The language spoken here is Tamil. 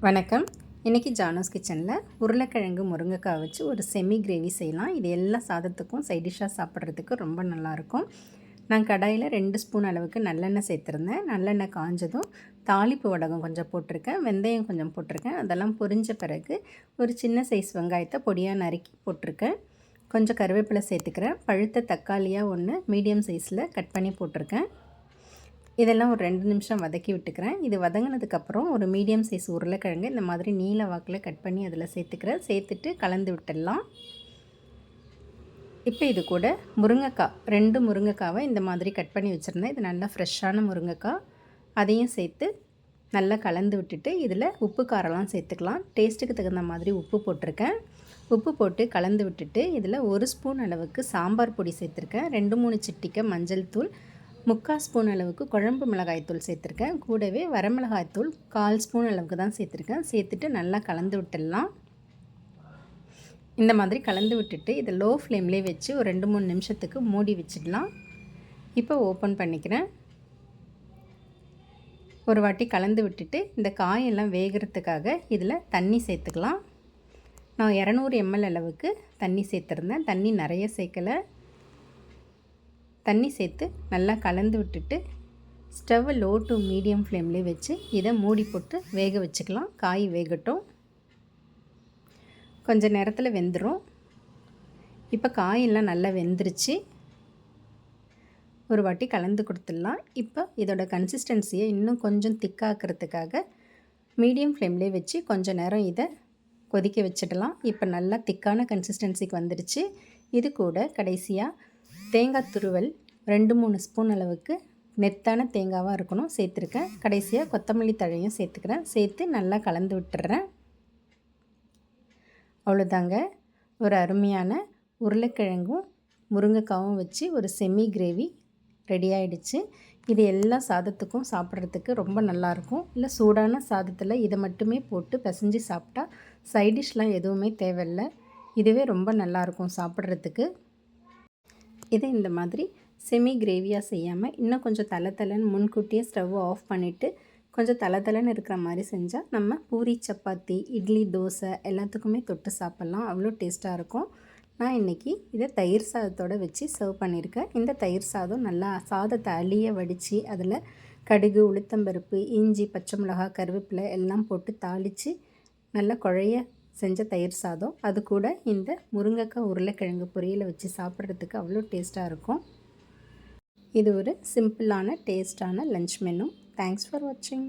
வணக்கம். இன்றைக்கி ஜானோஸ் கிச்சனில் உருளைக்கிழங்கு முருங்கைக்காய் வச்சு ஒரு செமி கிரேவி செய்யலாம். இது எல்லா சாதத்துக்கும் சைட் டிஷ்ஷாக சாப்பிட்றதுக்கு ரொம்ப நல்லாயிருக்கும். நான் கடாயில் 2 ஸ்பூன் அளவுக்கு நல்லெண்ணெய் சேர்த்துருந்தேன். நல்லெண்ணெய் காஞ்சதும் தாளிப்பு வடகம் கொஞ்சம் போட்டிருக்கேன், வெந்தயம் கொஞ்சம் போட்டிருக்கேன். அதெல்லாம் பொரிஞ்ச பிறகு ஒரு சின்ன சைஸ் வெங்காயத்தை பொடியாக நறுக்கி போட்டிருக்கேன். கொஞ்சம் கருவேப்பிலை சேர்த்துக்கிறேன். பழுத்த தக்காளியாக ஒன்று மீடியம் சைஸில் கட் பண்ணி போட்டிருக்கேன். இதெல்லாம் ஒரு 2 நிமிஷம் வதக்கி விட்டுக்கிறேன். இது வதங்கினதுக்கப்புறம் ஒரு மீடியம் சைஸ் உருளைக்கிழங்கு இந்த மாதிரி நீல வாக்கில் கட் பண்ணி அதில் சேர்த்துக்கிறேன். சேர்த்துட்டு கலந்து விட்டுடலாம். இப்போ இது கூட முருங்கைக்காய் 2 முருங்கைக்காவை இந்த மாதிரி கட் பண்ணி வச்சுருந்தேன். இது நல்லா ஃப்ரெஷ்ஷான முருங்கைக்காய். அதையும் சேர்த்து நல்லா கலந்து விட்டுட்டு இதில் உப்பு காரம்லாம் சேர்த்துக்கலாம். டேஸ்ட்டுக்கு தகுந்த மாதிரி உப்பு போட்டிருக்கேன். உப்பு போட்டு கலந்து விட்டுட்டு இதில் 1 ஸ்பூன் அளவுக்கு சாம்பார் பொடி சேர்த்துருக்கேன். 2-3 சிட்டிகை மஞ்சள் தூள், 3/4 ஸ்பூன் அளவுக்கு குழம்பு மிளகாய்த்தூள் சேர்த்துருக்கேன். கூடவே வரமிளகாய்த்தூள் 1/4 ஸ்பூன் அளவுக்கு தான் சேர்த்துருக்கேன். சேர்த்துட்டு நல்லா கலந்து விட்டுடலாம். இந்த மாதிரி கலந்து விட்டுட்டு இதை லோ ஃப்ளேம்லேயே வச்சு ஒரு 2-3 நிமிஷத்துக்கு மூடி வச்சிடலாம். இப்போ ஓப்பன் பண்ணிக்கிறேன். ஒரு வாட்டி கலந்து விட்டுட்டு இந்த காயெல்லாம் வேகிறதுக்காக இதில் தண்ணி சேர்த்துக்கலாம். நான் 200 ml அளவுக்கு தண்ணி சேர்த்துருந்தேன். தண்ணி நிறைய சேர்க்கலை. தண்ணி சேர்த்து நல்லா கலந்து விட்டுட்டு ஸ்டவ் லோ டு மீடியம் ஃப்ளேம்லேயே வச்சு இதை மூடி போட்டு வேக வச்சுக்கலாம். காய் வேகட்டும். கொஞ்சம் நேரத்தில் வெந்துடும். இப்போ காயெல்லாம் நல்லா வெந்துருச்சு. ஒரு வாட்டி கலந்து கொடுத்துடலாம். இப்போ இதோட கன்சிஸ்டன்சியை இன்னும் கொஞ்சம் திக்காக்கிறதுக்காக மீடியம் ஃப்ளேம்லேயே வச்சு கொஞ்சம் நேரம் இதை கொதிக்க வச்சிடலாம். இப்போ நல்லா திக்கான கன்சிஸ்டன்சிக்கு வந்துடுச்சு. இது கூட கடைசியாக தேங்காய் துருவல் 2-3 ஸ்பூன் அளவுக்கு நெத்தான தேங்காவாக இருக்கணும் சேர்த்துருக்கேன். கடைசியாக கொத்தமல்லி தழையும் சேர்த்துக்கிறேன். சேர்த்து நல்லா கலந்து விட்டுறேன். அவ்வளோதாங்க, ஒரு அருமையான உருளைக்கிழங்கும் முருங்கைக்காவும் வச்சு ஒரு செமி கிரேவி ரெடி ஆகிடுச்சு. இது எல்லா சாதத்துக்கும் சாப்பிட்றதுக்கு ரொம்ப நல்லாயிருக்கும். இல்லை சூடான சாதத்தில் இதை மட்டுமே போட்டு பிசைஞ்சு சாப்பிட்டா சைட் டிஷ்லாம் எதுவுமே தேவையில்லை. இதுவே ரொம்ப நல்லாயிருக்கும் சாப்பிட்றதுக்கு. இதை இந்த மாதிரி செமி கிரேவியாக செய்யாமல் இன்னும் கொஞ்சம் தலை முன்கூட்டியே ஸ்டவ் ஆஃப் பண்ணிவிட்டு கொஞ்சம் தலை இருக்கிற மாதிரி செஞ்சால் நம்ம பூரி, சப்பாத்தி, இட்லி, தோசை எல்லாத்துக்குமே தொட்டு சாப்பிட்லாம். அவ்வளோ டேஸ்ட்டாக இருக்கும். நான் இன்றைக்கி இதை தயிர் சாதத்தோடு வச்சு சர்வ் பண்ணியிருக்கேன். இந்த தயிர் சாதம் நல்லா சாதத்தை அழிய வடித்து அதில் கடுகு, உளுத்தம்பருப்பு, இஞ்சி, பச்சை மிளகாய், கருவேப்பிலை எல்லாம் போட்டு தாளித்து நல்லா குழைய செஞ்ச தயிர் சாதம். அது கூட இந்த முருங்கைக்காய் உருளைக்கிழங்கு பொரியலை வச்சு சாப்பிட்றதுக்கு அவ்வளோ டேஸ்ட்டாக இருக்கும். இது ஒரு சிம்பிளான டேஸ்டான லன்ச் மெனு. தேங்க்ஸ் ஃபார் வாட்சிங்.